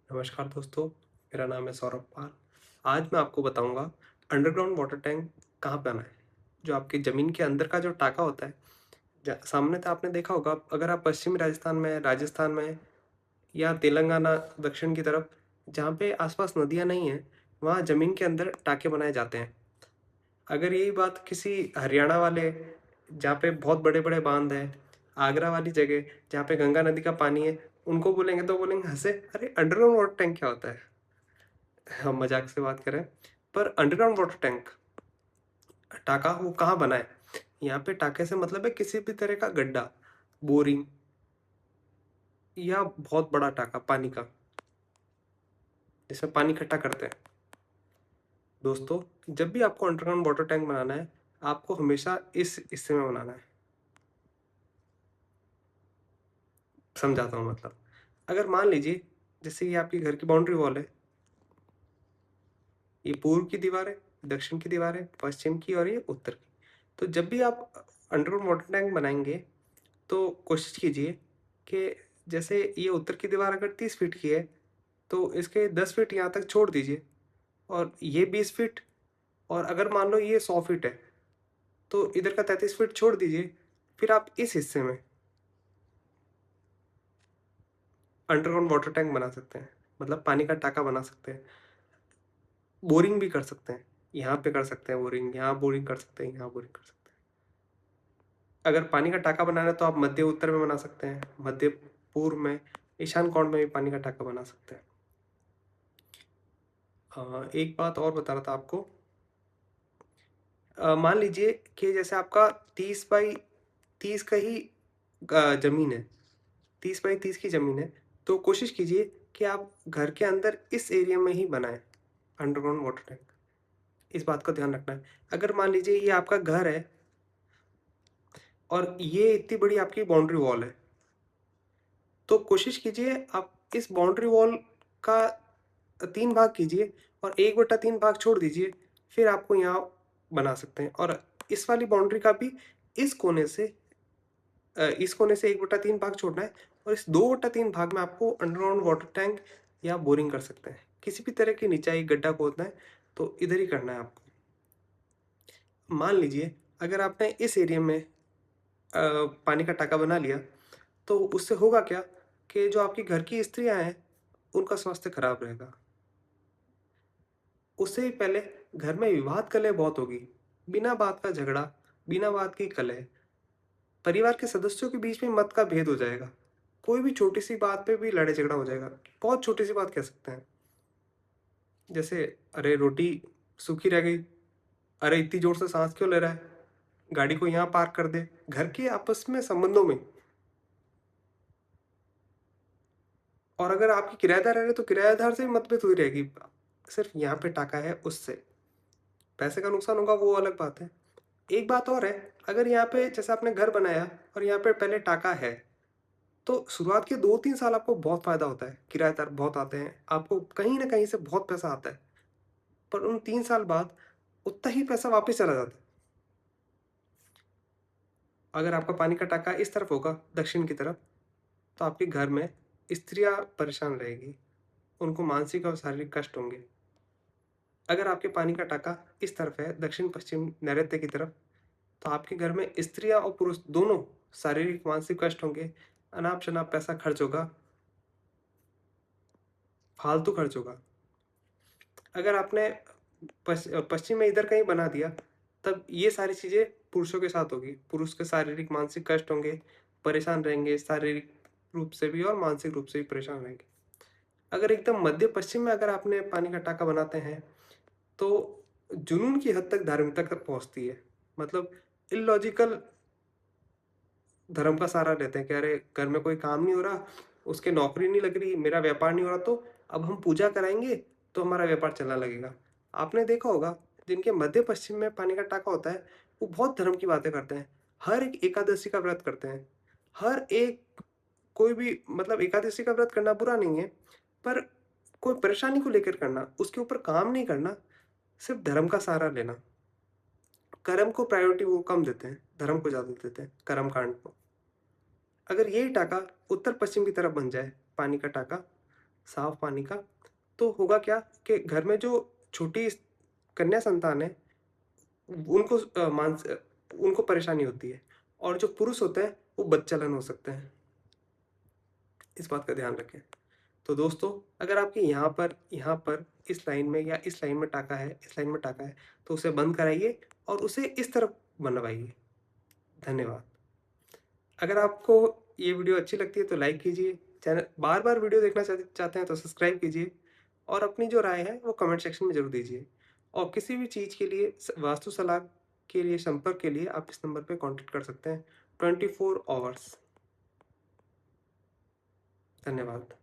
नमस्कार दोस्तों, मेरा नाम है सौरभ पाल। आज मैं आपको बताऊँगा अंडरग्राउंड वाटर टैंक कहाँ पे बनाएँ। जो आपकी ज़मीन के अंदर का जो टाका होता है, ज सामान्यतः आपने देखा होगा अगर आप पश्चिमी राजस्थान में या तेलंगाना दक्षिण की तरफ जहाँ पे आस-पास नदियाँ नहीं हैं, वहाँ ज़मीन के अंदर टाके बनाए जाते हैं। अगर यही बात किसी हरियाणा वाले जहाँ पे बहुत बड़े-बड़े बाँध हैं, आगरा वाली जगह जहाँ पे गंगा नदी का पानी है, उनको बोलेंगे तो बोलेंगे हँसे, "अरे! अंडरग्राउंड वाटर टैंक क्या होता है?" हम मज़ाक से बात करें, पर अंडरग्राउंड वाटर टैंक टाका वो कहाँ बना है? यहाँ पे टाके से मतलब है किसी भी तरह का गड्ढा, बोरिंग या बहुत बड़ा टाका पानी का, जिसमें पानी इकट्ठा करते हैं। दोस्तों, जब भी आपको अंडरग्राउंड वाटर टैंक बनाना है, आपको हमेशा इस हिस्से में बनाना है। समझाता हूँ मतलब। अगर मान लीजिए, जैसे ये आपके घर की बाउंड्री वॉल है, ये पूर्व की दीवार है, दक्षिण की दीवार है, पश्चिम की और ये उत्तर की। तो जब भी आप अंडरग्राउंड वाटर टैंक बनाएँगे तो कोशिश कीजिए कि जैसे ये उत्तर की दीवार अगर 30 फीट की है, तो इसके 10 फीट यहाँ तक छोड़ दीजिए और ये 20 फीट और अगर मान लो ये 100 फीट है, तो इधर का 33 फीट छोड़ दीजिए। फिर आप इस हिस्से में अंडरग्राउंड वाटर टैंक बना सकते हैं, मतलब पानी का टाका बना सकते हैं। बोरिंग भी कर सकते हैं, यहाँ पे कर सकते हैं बोरिंग, यहाँ बोरिंग कर सकते हैं, यहाँ बोरिंग कर सकते हैं। अगर पानी का टाका बनाना है तो आप मध्य उत्तर में बना सकते हैं, मध्य पूर्व में, ईशान कोण में भी पानी का टाका बना सकते हैं। एक बात और बता रहा था आपको मान लीजिए कि जैसे आपका 30 बाई 30 का ही ज़मीन है, 30 बाई 30 की ज़मीन है, तो कोशिश कीजिए कि आप घर के अंदर इस एरिया में ही बनाएँ अंडरग्राउंड वाटर टैंक। इस बात का ध्यान रखना है। अगर मान लीजिए ये आपका घर है और ये इतनी बड़ी आपकी बाउंड्री वॉल है, तो कोशिश कीजिए आप इस बाउंड्री वॉल का 3 भाग कीजिए और 1/3 भाग छोड़ दीजिए, फिर आपको यहाँ बना सकते हैं और इस वाली बाउंड्री का भी इस कोने से इस कोने से 1/3 भाग छोड़ना है और इस 2/3 भाग में आपको अंडरग्राउंड वाटर टैंक या बोरिंग कर सकते हैं। किसी भी तरह की निचाई गड्ढा खोदना है, तो इधर ही करना है आपको। मान लीजिए अगर आपने इस एरिया में पानी का टाका बना लिया, तो उससे होगा क्या कि जो आपके घर की स्त्रियाँ हैं, उनका स्वास्थ्य खराब रहेगा। उससे भी पहले घर में विवाद कलह बहुत होगी। बिना बात का झगड़ा, बिना बात की कलह, परिवार के सदस्यों के बीच में मत का भेद हो जाएगा। कोई भी छोटी-सी बात पे भी लड़ाई-झगड़ा हो जाएगा। बहुत छोटी-सी बात कह सकते हैं। जैसे अरे रोटी सूखी रह गई, अरे इतनी ज़ोर से साँस क्यों ले रहा है? गाड़ी को यहाँ पार्क कर दे। घर के आपस में संबंधों में और अगर आपके किराएदार रह रहे हैं तो किराएदार से भी मतभेद हुई रहेगी। सिर्फ़ यहाँ पे टाका है उससे। पैसे का नुकसान होगा वो अलग बात है। एक बात और है, अगर यहाँ पे जैसे आपने घर बनाया और यहाँ पे पहले टाका है, तो शुरुआत के 2-3 साल आपको बहुत फ़ायदा होता है, किराएदार बहुत आते हैं, आपको कहीं न कहीं से बहुत पैसा आता है। पर उन 3 साल बाद उतना ही पैसा वापस चला जाता है। अगर आपका पानी का टाका इस तरफ होगा, दक्षिण की तरफ, तो आपके घर में स्त्रियाँ परेशान रहेगी, उनको मानसिक और शारीरिक कष्ट होंगे। अगर आपके पानी का टाका इस तरफ है, दक्षिण-पश्चिम नैऋत्य की तरफ, तो आपके घर में स्त्रियाँ और पुरुष दोनों शारीरिक, मानसिक कष्ट होंगे, अनाप-शनाप पैसा खर्च होगा, फालतू खर्च होगा। अगर आपने पश्चिम में इधर कहीं बना दिया, तब ये सारी चीज़ें पुरुषों के साथ होगी। पुरुष के शारीरिक, मानसिक कष्ट होंगे, परेशान रहेंगे, शारीरिक रूप से भी और मानसिक रूप से भी परेशान रहेंगे। अगर एकदम मध्य पश्चिम में अगर आपने पानी का टाका बनाते हैं, तो जुनून की हद तक धार्मिकता तक पहुँचती है। मतलब इलॉजिकल धर्म का सहारा लेते हैं कि अरे घर में कोई काम नहीं हो रहा, उसके नौकरी नहीं लग रही, मेरा व्यापार नहीं हो रहा तो अब हम पूजा कराएँगे तो हमारा व्यापार चलने लगेगा। आपने देखा होगा जिनके मध्य पश्चिम में पानी का टाका होता है, वो बहुत धर्म की बातें करते हैं। हर एक एकादशी का व्रत करते हैं। हर एक कोई भी मतलब एकादशी का व्रत करना बुरा नहीं है, पर कोई परेशानी को लेकर करना, उसके ऊपर काम नहीं करना, सिर्फ़ धर्म का सहारा लेना। कर्म को प्रायोरिटी वो कम देते हैं, धर्म को ज़्यादा देते हैं, कर्म कांड को। अगर यही टाका उत्तर-पश्चिम की तरफ बन जाए, पानी का टाका, साफ पानी का, तो होगा क्या कि घर में जो छोटी कन्या संतान है, उनको उनको परेशानी होती है, और जो पुरुष होते हैं, वो बदचलन हो सकते हैं। इस बात का ध्यान रखें। तो दोस्तों, अगर आपके यहाँ पर इस लाइन में या इस लाइन में टाँका है, इस लाइन में टाँका है, तो उसे बंद कराइए और उसे इस तरफ बनवाइए। धन्यवाद। अगर आपको ये वीडियो अच्छी लगती है तो लाइक कीजिए, चैनल बार-बार वीडियो देखना चाहते हैं तो सब्सक्राइब कीजिए, और अपनी जो राय है वो कमेंट सेक्शन में ज़रूर दीजिए। और किसी भी चीज़ के लिए वास्तु सलाह के लिए, संपर्क के लिए आप इस नंबर पे कॉन्टैक्ट कर सकते हैं 24 आवर्स। धन्यवाद।